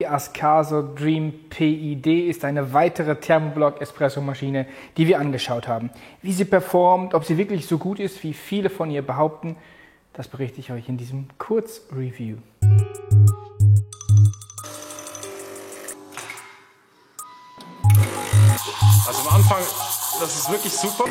Die Ascaso Dream PID ist eine weitere Thermoblock-Espresso-Maschine, die wir angeschaut haben. Wie sie performt, ob sie wirklich so gut ist, wie viele von ihr behaupten, das berichte ich euch in diesem Kurzreview. Also am Anfang, das ist wirklich super.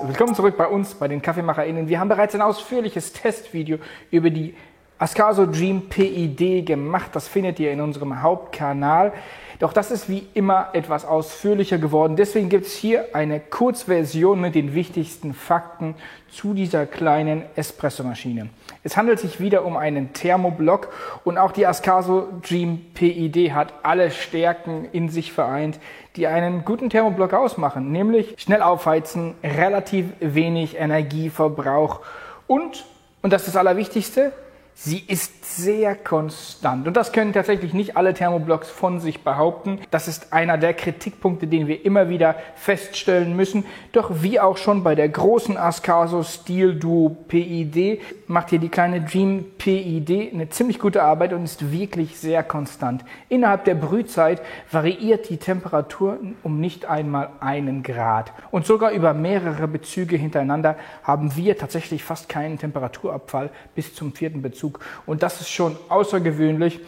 Willkommen zurück bei uns, bei den KaffeemacherInnen. Wir haben bereits ein ausführliches Testvideo über die Ascaso Dream PID gemacht. Das findet ihr in unserem Hauptkanal. Doch das ist wie immer etwas ausführlicher geworden. Deswegen gibt es hier eine Kurzversion mit den wichtigsten Fakten zu dieser kleinen Espressomaschine. Es handelt sich wieder um einen Thermoblock und auch die Ascaso Dream PID hat alle Stärken in sich vereint, die einen guten Thermoblock ausmachen, nämlich schnell aufheizen, relativ wenig Energieverbrauch und das ist das Allerwichtigste, sie ist sehr konstant und das können tatsächlich nicht alle Thermoblocks von sich behaupten. Das ist einer der Kritikpunkte, den wir immer wieder feststellen müssen. Doch wie auch schon bei der großen Ascaso Steel Duo PID macht hier die kleine Dream PID eine ziemlich gute Arbeit und ist wirklich sehr konstant. Innerhalb der Brühzeit variiert die Temperatur um nicht einmal 1 Grad. Und sogar über mehrere Bezüge hintereinander haben wir tatsächlich fast keinen Temperaturabfall bis zum 4. Bezug. Und das ist schon außergewöhnlich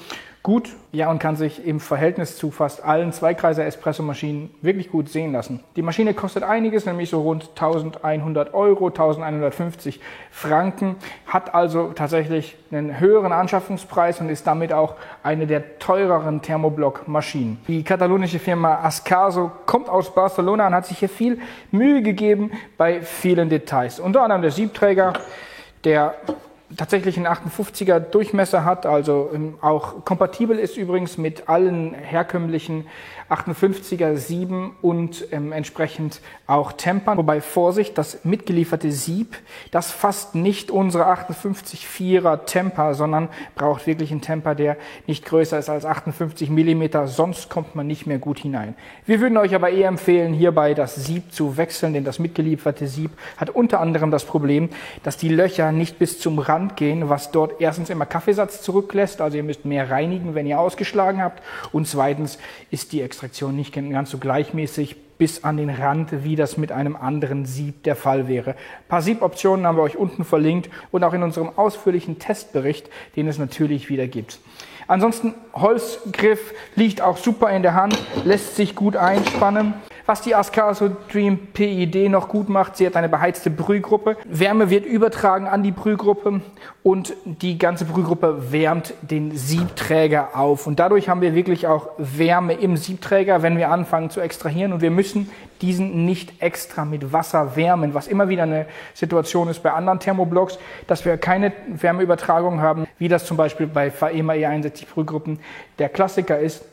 gut, ja, und kann sich im Verhältnis zu fast allen Zweikreiser-Espresso-Maschinen wirklich gut sehen lassen. Die Maschine kostet einiges, nämlich so rund 1.100 Euro, 1.150 Franken, hat also tatsächlich einen höheren Anschaffungspreis und ist damit auch eine der teureren Thermoblock-Maschinen. Die katalonische Firma Ascaso kommt aus Barcelona und hat sich hier viel Mühe gegeben bei vielen Details. Unter anderem der Siebträger, der tatsächlich einen 58er Durchmesser hat, also auch kompatibel ist übrigens mit allen herkömmlichen 58er Sieben und entsprechend auch Tempern. Wobei Vorsicht, das mitgelieferte Sieb, das fasst nicht unsere 58,4er Temper, sondern braucht wirklich einen Temper, der nicht größer ist als 58 mm, sonst kommt man nicht mehr gut hinein. Wir würden euch aber eher empfehlen, hierbei das Sieb zu wechseln, denn das mitgelieferte Sieb hat unter anderem das Problem, dass die Löcher nicht bis zum Rand gehen, was dort erstens immer Kaffeesatz zurücklässt, also ihr müsst mehr reinigen, wenn ihr ausgeschlagen habt, und zweitens ist die Extraktion nicht ganz so gleichmäßig bis an den Rand, wie das mit einem anderen Sieb der Fall wäre. Ein paar Sieboptionen haben wir euch unten verlinkt und auch in unserem ausführlichen Testbericht, den es natürlich wieder gibt. Ansonsten, Holzgriff liegt auch super in der Hand, lässt sich gut einspannen. Was die Ascaso Dream PID noch gut macht, sie hat eine beheizte Brühgruppe. Wärme wird übertragen an die Brühgruppe und die ganze Brühgruppe wärmt den Siebträger auf. Und dadurch haben wir wirklich auch Wärme im Siebträger, wenn wir anfangen zu extrahieren. Und wir müssen diesen nicht extra mit Wasser wärmen, was immer wieder eine Situation ist bei anderen Thermoblocks, dass wir keine Wärmeübertragung haben, wie das zum Beispiel bei Faema E61 Brühgruppen der Klassiker ist,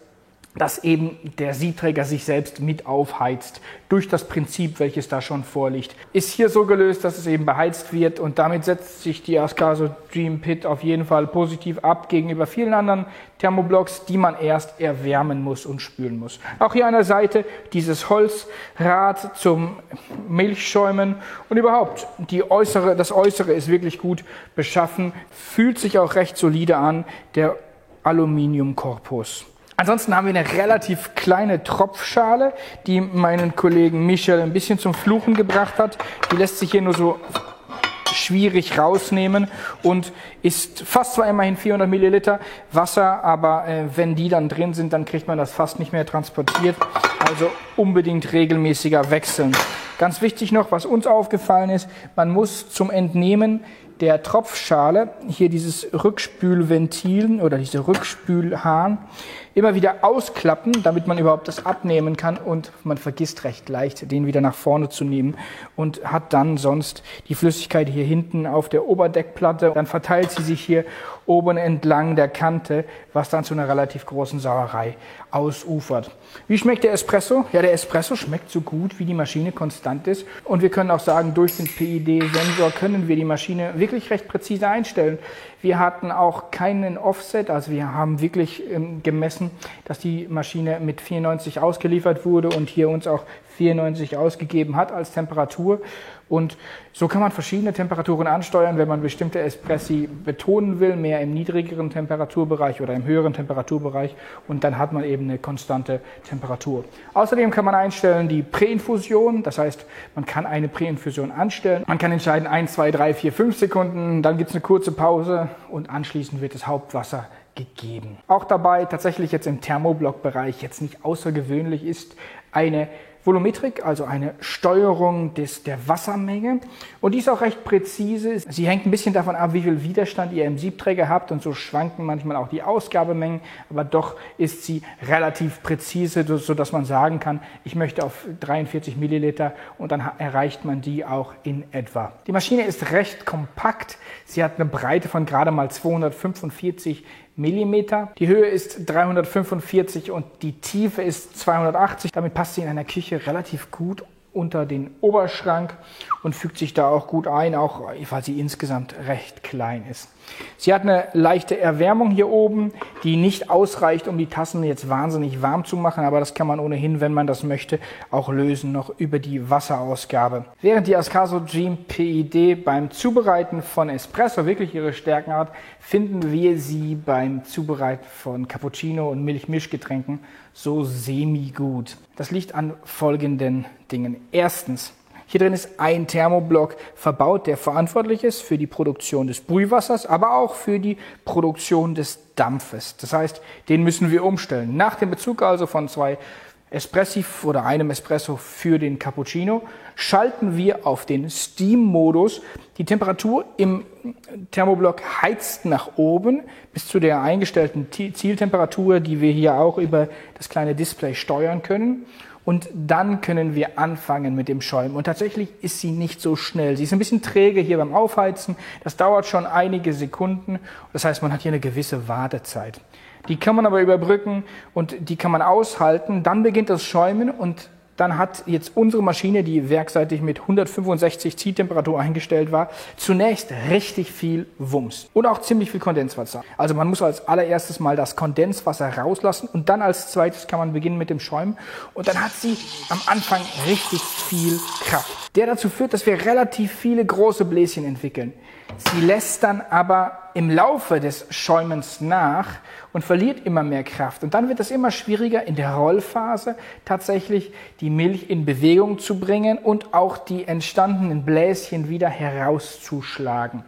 dass eben der Siebträger sich selbst mit aufheizt durch das Prinzip, welches da schon vorliegt. Ist hier so gelöst, dass es eben beheizt wird und damit setzt sich die Ascaso Dream PID auf jeden Fall positiv ab gegenüber vielen anderen Thermoblocks, die man erst erwärmen muss und spülen muss. Auch hier an der Seite dieses Holzrad zum Milchschäumen und überhaupt das Äußere ist wirklich gut beschaffen, fühlt sich auch recht solide an, der Aluminiumkorpus. Ansonsten haben wir eine relativ kleine Tropfschale, die meinen Kollegen Michel ein bisschen zum Fluchen gebracht hat. Die lässt sich hier nur so schwierig rausnehmen und ist fast zwar immerhin 400 Milliliter Wasser, aber wenn die dann drin sind, dann kriegt man das fast nicht mehr transportiert. Also unbedingt regelmäßiger wechseln. Ganz wichtig noch, was uns aufgefallen ist, man muss zum Entnehmen der Tropfschale hier dieses Rückspülventil oder diese Rückspülhahn immer wieder ausklappen, damit man überhaupt das abnehmen kann und man vergisst recht leicht, den wieder nach vorne zu nehmen und hat dann sonst die Flüssigkeit hier hinten auf der Oberdeckplatte. Dann verteilt sie sich hier oben entlang der Kante, was dann zu einer relativ großen Sauerei ausufert. Wie schmeckt der Espresso? Ja, der Espresso schmeckt so gut, wie die Maschine konstant ist. Und wir können auch sagen, durch den PID-Sensor können wir die Maschine wirklich recht präzise einstellen. Wir hatten auch keinen Offset, also wir haben wirklich gemessen, dass die Maschine mit 94 ausgeliefert wurde und hier uns auch 94 ausgegeben hat als Temperatur. Und so kann man verschiedene Temperaturen ansteuern, wenn man bestimmte Espressi betonen will, mehr im niedrigeren Temperaturbereich oder im höheren Temperaturbereich. Und dann hat man eben eine konstante Temperatur. Außerdem kann man einstellen die Präinfusion, das heißt, man kann eine Präinfusion anstellen. Man kann entscheiden 1, 2, 3, 4, 5 Sekunden, dann gibt es eine kurze Pause und anschließend wird das Hauptwasser gegeben. Auch dabei tatsächlich jetzt im Thermoblock-Bereich jetzt nicht außergewöhnlich ist eine Volumetrik, also eine Steuerung der Wassermenge. Und die ist auch recht präzise. Sie hängt ein bisschen davon ab, wie viel Widerstand ihr im Siebträger habt. Und so schwanken manchmal auch die Ausgabemengen. Aber doch ist sie relativ präzise, sodass man sagen kann, ich möchte auf 43 Milliliter und dann erreicht man die auch in etwa. Die Maschine ist recht kompakt. Sie hat eine Breite von gerade mal 245 Millimeter. Die Höhe ist 345 und die Tiefe ist 280. Damit passt sie in einer Küche relativ gut unter den Oberschrank und fügt sich da auch gut ein, auch weil sie insgesamt recht klein ist. Sie hat eine leichte Erwärmung hier oben, die nicht ausreicht, um die Tassen jetzt wahnsinnig warm zu machen, aber das kann man ohnehin, wenn man das möchte, auch lösen, noch über die Wasserausgabe. Während die Ascaso Dream PID beim Zubereiten von Espresso wirklich ihre Stärken hat, finden wir sie beim Zubereiten von Cappuccino und Milchmischgetränken so semi-gut. Das liegt an folgenden Dingen. Erstens, hier drin ist ein Thermoblock verbaut, der verantwortlich ist für die Produktion des Brühwassers, aber auch für die Produktion des Dampfes. Das heißt, den müssen wir umstellen. Nach dem Bezug also von 2 Espressi oder einem Espresso für den Cappuccino schalten wir auf den Steam-Modus. Die Temperatur im Thermoblock heizt nach oben bis zu der eingestellten Zieltemperatur, die wir hier auch über das kleine Display steuern können. Und dann können wir anfangen mit dem Schäumen. Und tatsächlich ist sie nicht so schnell. Sie ist ein bisschen träge hier beim Aufheizen. Das dauert schon einige Sekunden. Das heißt, man hat hier eine gewisse Wartezeit. Die kann man aber überbrücken und die kann man aushalten. Dann beginnt das Schäumen und dann hat jetzt unsere Maschine, die werkseitig mit 165 Zieltemperatur eingestellt war, zunächst richtig viel Wumms und auch ziemlich viel Kondenswasser. Also man muss als allererstes mal das Kondenswasser rauslassen und dann als zweites kann man beginnen mit dem Schäumen. Und dann hat sie am Anfang richtig viel Kraft, der dazu führt, dass wir relativ viele große Bläschen entwickeln. Sie lässt dann aber im Laufe des Schäumens nach und verliert immer mehr Kraft. Und dann wird es immer schwieriger, in der Rollphase tatsächlich die Milch in Bewegung zu bringen und auch die entstandenen Bläschen wieder herauszuschlagen.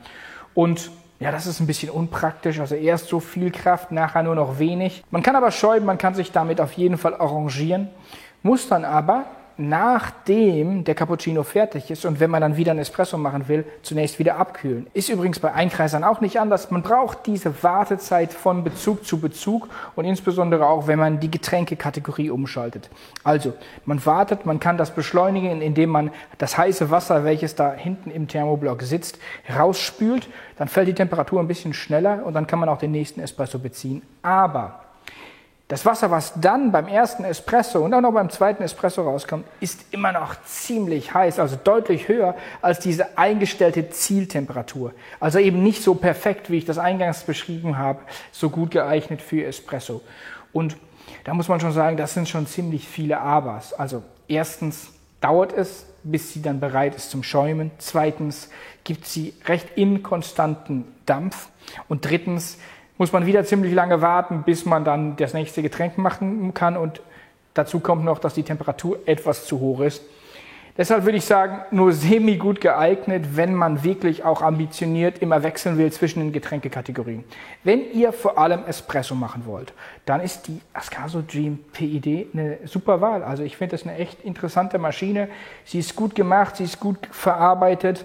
Und ja, das ist ein bisschen unpraktisch. Also erst so viel Kraft, nachher nur noch wenig. Man kann aber schäumen, man kann sich damit auf jeden Fall arrangieren, muss dann aber nachdem der Cappuccino fertig ist und wenn man dann wieder einen Espresso machen will, zunächst wieder abkühlen. Ist übrigens bei Einkreisern auch nicht anders. Man braucht diese Wartezeit von Bezug zu Bezug und insbesondere auch, wenn man die Getränkekategorie umschaltet. Also, man wartet, man kann das beschleunigen, indem man das heiße Wasser, welches da hinten im Thermoblock sitzt, rausspült. Dann fällt die Temperatur ein bisschen schneller und dann kann man auch den nächsten Espresso beziehen. Aber das Wasser, was dann beim ersten Espresso und auch noch beim zweiten Espresso rauskommt, ist immer noch ziemlich heiß, also deutlich höher als diese eingestellte Zieltemperatur. Also eben nicht so perfekt, wie ich das eingangs beschrieben habe, so gut geeignet für Espresso. Und da muss man schon sagen, das sind schon ziemlich viele Abers. Also erstens dauert es, bis sie dann bereit ist zum Schäumen. Zweitens gibt sie recht inkonstanten Dampf. Und drittens muss man wieder ziemlich lange warten, bis man dann das nächste Getränk machen kann. Und dazu kommt noch, dass die Temperatur etwas zu hoch ist. Deshalb würde ich sagen, nur semi-gut geeignet, wenn man wirklich auch ambitioniert immer wechseln will zwischen den Getränkekategorien. Wenn ihr vor allem Espresso machen wollt, dann ist die Ascaso Dream PID eine super Wahl. Also ich finde das eine echt interessante Maschine. Sie ist gut gemacht, sie ist gut verarbeitet.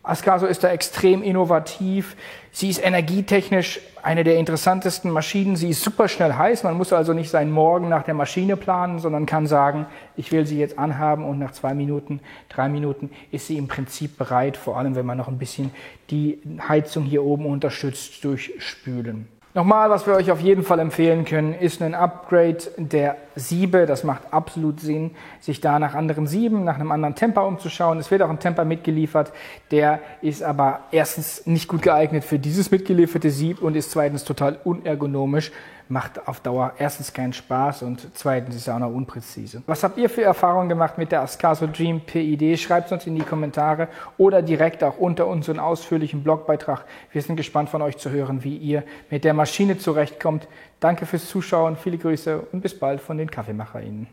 Ascaso ist da extrem innovativ. Sie ist energietechnisch eine der interessantesten Maschinen. Sie ist super schnell heiß. Man muss also nicht seinen Morgen nach der Maschine planen, sondern kann sagen, ich will sie jetzt anhaben und nach 2 Minuten, 3 Minuten ist sie im Prinzip bereit, vor allem wenn man noch ein bisschen die Heizung hier oben unterstützt durch Spülen. Nochmal, was wir euch auf jeden Fall empfehlen können, ist ein Upgrade der Siebe. Das macht absolut Sinn, sich da nach anderen Sieben, nach einem anderen Temper umzuschauen. Es wird auch ein Temper mitgeliefert, der ist aber erstens nicht gut geeignet für dieses mitgelieferte Sieb und ist zweitens total unergonomisch. Macht auf Dauer erstens keinen Spaß und zweitens ist er auch noch unpräzise. Was habt ihr für Erfahrungen gemacht mit der Ascaso Dream PID? Schreibt es uns in die Kommentare oder direkt auch unter unseren ausführlichen Blogbeitrag. Wir sind gespannt von euch zu hören, wie ihr mit der Maschine zurechtkommt. Danke fürs Zuschauen, viele Grüße und bis bald von den KaffeemacherInnen.